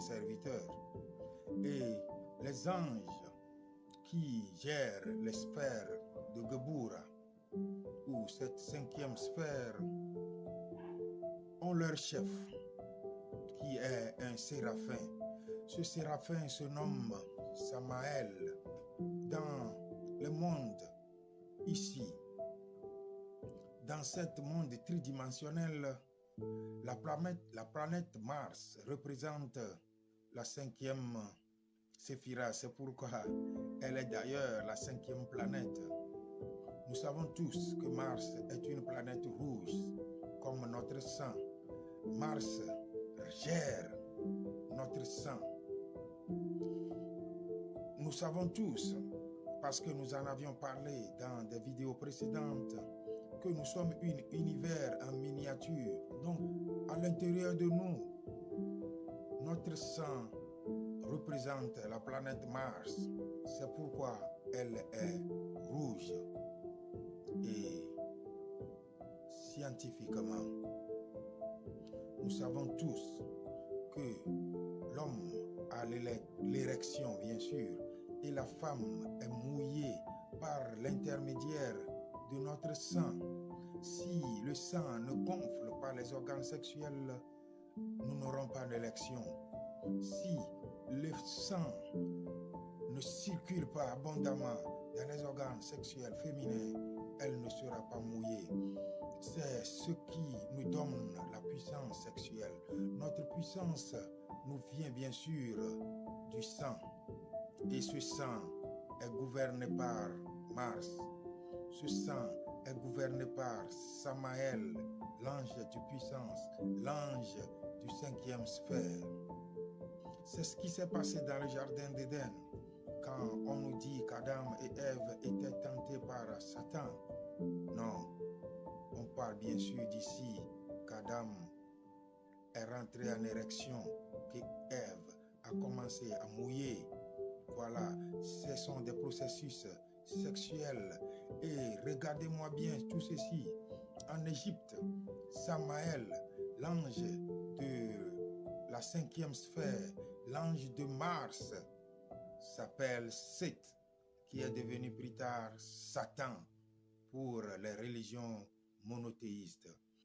ses serviteurs. Et les anges qui gèrent les sphères de Geburah, ou cette cinquième sphère, ont leur chef, qui est un séraphin. Ce séraphin se nomme Samaël. Dans le monde ici, dans ce monde tridimensionnel, la planète Mars représente la cinquième séphira. C'est pourquoi elle est d'ailleurs la cinquième planète. Nous savons tous que Mars est une planète rouge, comme notre sang. Mars gère notre sang. Nous savons tous, parce que nous en avions parlé dans des vidéos précédentes, que nous sommes un univers en miniature. Donc, à l'intérieur de nous, notre sang représente la planète Mars. C'est pourquoi elle est rouge. Et scientifiquement, nous savons tous que l'homme a l'érection, bien sûr, et la femme est mouillée par l'intermédiaire de notre sang. Si le sang ne gonfle pas les organes sexuels, nous n'aurons pas d'érection. Si le sang ne circule pas abondamment dans les organes sexuels féminins, elle ne sera pas mouillée. C'est ce qui nous donne la puissance sexuelle. Notre puissance nous vient bien sûr du sang. Et ce sang est gouverné par Mars. Ce sang est gouverné par Samaël, l'ange de puissance, l'ange du cinquième sphère. C'est ce qui s'est passé dans le jardin d'Éden, quand on nous dit qu'Adam et Ève étaient tentés par Satan. Non, on parle bien sûr d'ici qu'Adam est rentré en érection, qu'Ève a commencé à mouiller. Voilà, ce sont des processus sexuels. Et regardez-moi bien tout ceci. En Égypte, Samaël, l'ange de la cinquième sphère, l'ange de Mars, s'appelle Seth, qui est devenu plus tard Satan pour les religions monothéistes.